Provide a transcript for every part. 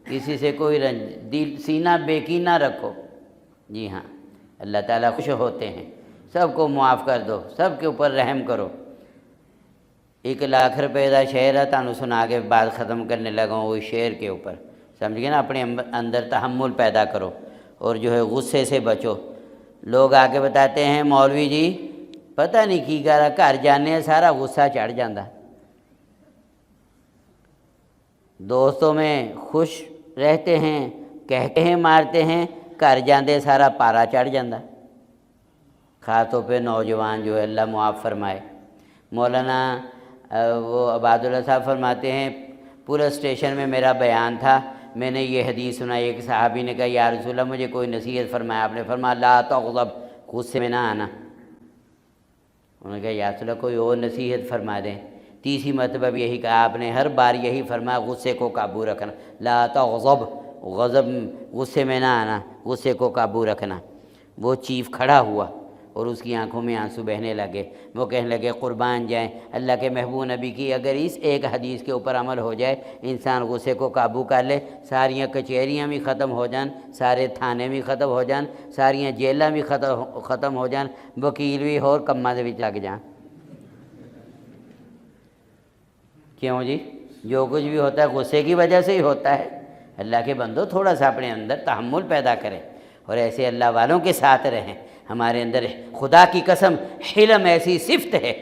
کسی سے کوئی رنج، دل سینہ بیکینہ رکھو۔ جی ہاں، اللہ تعالیٰ خوش ہوتے ہیں، سب کو معاف کر دو، سب کے اوپر رحم کرو۔ 1 لاکھ روپے کا شعر ہے، تانوں سنا کے بات ختم کرنے لگا ہوں۔ وہی شعر کے اوپر سمجھ گئے نا، اپنے اندر تحمل پیدا کرو اور جو ہے غصے سے بچو۔ لوگ آ کے بتاتے ہیں مولوی جی پتہ نہیں کی کرا، گھر جانے سارا غصہ چڑھ جاندہ، دوستوں میں خوش رہتے ہیں، کہتے ہیں مارتے ہیں، گھر جاندے سارا پارا چڑھ جاندہ۔ خاص طور پہ نوجوان جو ہے، اللہ معاف فرمائے۔ مولانا وہ عباد اللہ صاحب فرماتے ہیں پورا اسٹیشن میں میرا بیان تھا، میں نے یہ حدیث سنا، ایک صحابی نے کہا یا رسول اللہ مجھے کوئی نصیحت فرمایا، آپ نے فرمایا لا تغضب، غصے میں نہ آنا۔ انہوں نے کہا یا رسول اللہ کوئی اور نصیحت فرما دیں۔ تیسری مرتبہ بھی یہی کہا آپ نے، ہر بار یہی فرمایا غصے کو قابو رکھنا، لا تغضب، غضب غصے میں نہ آنا، غصے کو قابو رکھنا۔ وہ چیف کھڑا ہوا اور اس کی آنکھوں میں آنسو بہنے لگے، وہ کہنے لگے قربان جائیں اللہ کے محبوب نبی کی، اگر اس ایک حدیث کے اوپر عمل ہو جائے، انسان غصے کو قابو کر لے، ساریاں کچہریاں بھی ختم ہو جان، سارے تھانے بھی ختم ہو جان، ساریاں جیلاں بھی ختم ہو جان، وکیل بھی اور کماں دے وچ لگ جان۔ کیوں جی؟ جو کچھ بھی ہوتا ہے غصے کی وجہ سے ہی ہوتا ہے۔ اللہ کے بندو تھوڑا سا اپنے اندر تحمل پیدا کریں اور ایسے اللہ والوں کے ساتھ رہیں۔ ہمارے اندر خدا کی قسم حلم ایسی صفت ہے،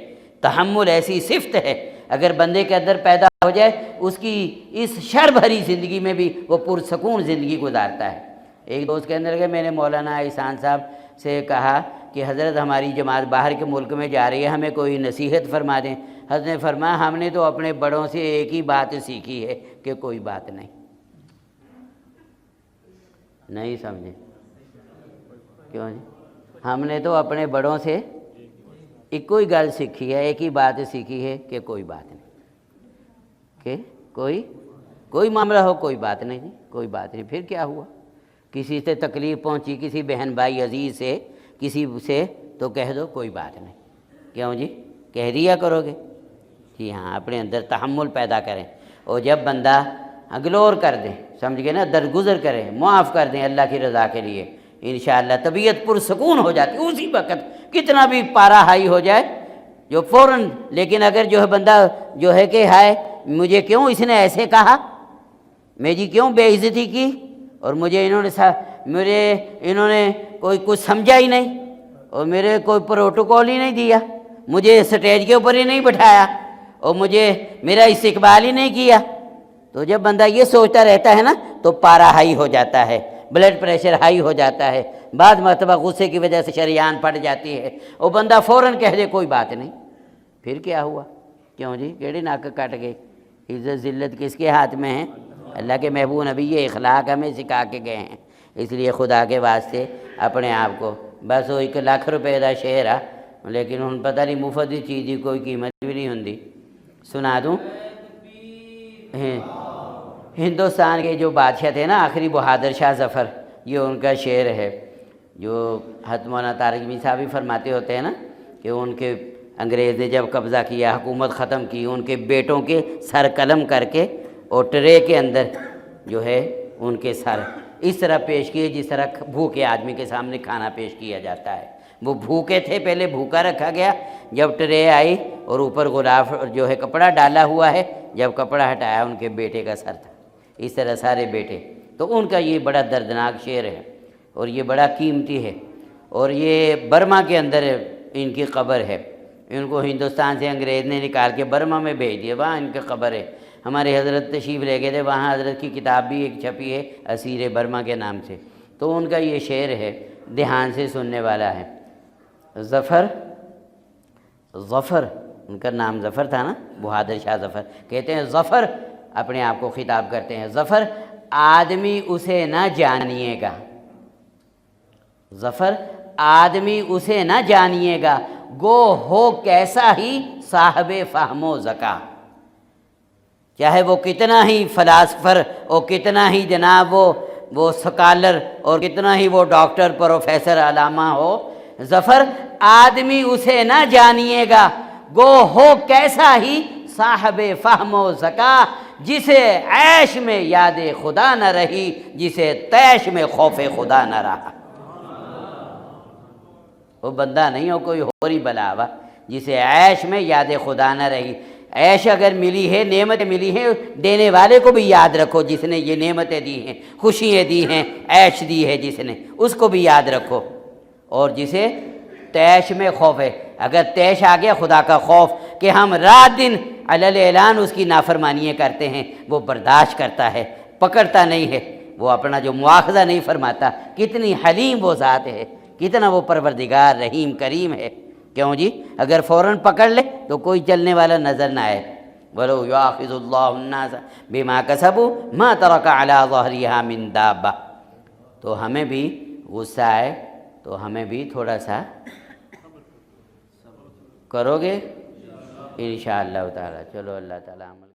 تحمل ایسی صفت ہے، اگر بندے کے اندر پیدا ہو جائے اس کی اس شر بھری زندگی میں بھی وہ پرسکون زندگی گزارتا ہے۔ ایک دوست کے اندر کہ میں نے مولانا احسان صاحب سے کہا کہ حضرت ہماری جماعت باہر کے ملک میں جا رہی ہے، ہمیں کوئی نصیحت فرما دیں۔ حضرت نے فرمایا ہم نے تو اپنے بڑوں سے ایک ہی بات سیکھی ہے کہ کوئی بات نہیں سمجھے؟ کیوں جی؟ ہم نے تو اپنے بڑوں سے ایک کوئی گل سیکھی ہے، ایک ہی بات سیکھی ہے کہ کوئی بات نہیں، کہ کوئی معاملہ ہو کوئی بات نہیں جی، کوئی بات نہیں۔ پھر کیا ہوا؟ کسی سے تکلیف پہنچی، کسی بہن بھائی عزیز سے، کسی سے، تو کہہ دو کوئی بات نہیں۔ کیوں جی؟ کہہ دیا کرو گے؟ جی ہاں، اپنے اندر تحمل پیدا کریں، اور جب بندہ اگنور کر دیں، سمجھ گئے نا، درگزر کریں، معاف کر دیں اللہ کی رضا کے لیے، انشاءاللہ طبیعت پرسکون ہو جاتی اسی وقت، کتنا بھی پارا ہائی ہو جائے جو فوراً۔ لیکن اگر جو ہے بندہ جو ہے کہ ہائے مجھے کیوں اس نے ایسے کہا، میری کیوں بے عزتی کی، اور مجھے انہوں نے کوئی کچھ سمجھا ہی نہیں، اور میرے کوئی پروٹوکول ہی نہیں دیا، مجھے سٹیج کے اوپر ہی نہیں بٹھایا، اور مجھے میرا استقبال ہی نہیں کیا، تو جب بندہ یہ سوچتا رہتا ہے نا تو پارا ہائی ہو جاتا ہے، بلڈ پریشر ہائی ہو جاتا ہے، بعض مرتبہ غصے کی وجہ سے شریان پھٹ جاتی ہے، اور بندہ فوراً کہہ دے کوئی بات نہیں۔ پھر کیا ہوا؟ کیوں جی؟ کیڑی ناک کٹ گئی؟ عزت ذلت کس کے ہاتھ میں ہے؟ اللہ کے محبوب نبی یہ اخلاق ہمیں سکھا کے گئے ہیں، اس لیے خدا کے واسطے اپنے آپ کو، بس وہ 1 لاکھ روپے کا شعر ہے، لیکن ہن پتہ نہیں مفت کی چیز کی کوئی قیمت بھی نہیں ہوندی۔ سنا دوں؟ ہندوستان کے جو بادشاہ تھے نا آخری، بہادر شاہ ظفر، یہ ان کا شعر ہے، جو حضرت مولانا طارق جمیل صاحب بھی فرماتے ہوتے ہیں نا کہ ان کے انگریز نے جب قبضہ کیا، حکومت ختم کی، ان کے بیٹوں کے سر قلم کر کے اور ٹرے کے اندر جو ہے ان کے سر اس طرح پیش کیے جس طرح بھوکے آدمی کے سامنے کھانا پیش کیا جاتا ہے۔ وہ بھوکے تھے، پہلے بھوکا رکھا گیا، جب ٹرے آئی اور اوپر غلاف جو ہے کپڑا ڈالا ہوا ہے، جب کپڑا ہٹایا ان کے بیٹے کا سر تھا، اس طرح سارے بیٹے۔ تو ان کا یہ بڑا دردناک شعر ہے اور یہ بڑا قیمتی ہے، اور یہ برما کے اندر ان کی قبر ہے، ان کو ہندوستان سے انگریز نے نکال کے برما میں بھیج دیا، وہاں ان کی قبر ہے۔ ہمارے حضرت تشریف لے گئے تھے، وہاں حضرت کی کتاب بھی ایک چھپی ہے اسیر برما کے نام سے، تو ان کا یہ شعر ہے، دھیان سے سننے والا ہے۔ ظفر ان کا نام ظفر تھا نا، بہادر شاہ ظفر، کہتے ہیں ظفر، اپنے آپ کو خطاب کرتے ہیں، ظفر آدمی اسے نہ جانیے گا، ظفر آدمی اسے نہ جانیے گا، گو ہو کیسا ہی صاحب فہم و ذکا، چاہے وہ کتنا ہی فلاسفر اور کتنا ہی جناب وہ سکالر اور کتنا ہی وہ ڈاکٹر پروفیسر علامہ ہو، ظفر آدمی اسے نہ جانیے گا، گو ہو کیسا ہی صاحب فہم و ذکا، جسے عیش میں یاد خدا نہ رہی، جسے تیش میں خوف خدا نہ رہا۔ وہ بندہ نہیں ہو کوئی اور ہی بلاوا جسے عیش میں یاد خدا نہ رہی۔ عیش اگر ملی ہے، نعمتیں ملی ہیں، دینے والے کو بھی یاد رکھو جس نے یہ نعمتیں دی ہیں، خوشیاں دی ہیں، عیش دی ہے جس نے، اس کو بھی یاد رکھو۔ اور جسے تیش میں خوف ہے، اگر تیش آ گیا خدا کا خوف کہ ہم رات دن علل اعلان اس کی نافرمانیاں کرتے ہیں، وہ برداشت کرتا ہے، پکڑتا نہیں ہے، وہ اپنا جو مواخذہ نہیں فرماتا۔ کتنی حلیم وہ ذات ہے، کتنا وہ پروردگار رحیم کریم ہے۔ کیوں جی؟ اگر فوراً پکڑ لے تو کوئی چلنے والا نظر نہ آئے۔ وَلَوْ يُؤَاخِذُ اللَّهُ النَّاسَ بِمَا كَسَبُوا مَا تَرَكَ عَلَىٰ ظَهْرِهَا مِن دَابَّةٍ۔ تو ہمیں بھی غصہ آئے تو ہمیں بھی تھوڑا سا کرو گے انشاءاللہ تعالی۔ چلو اللہ تعالی عمل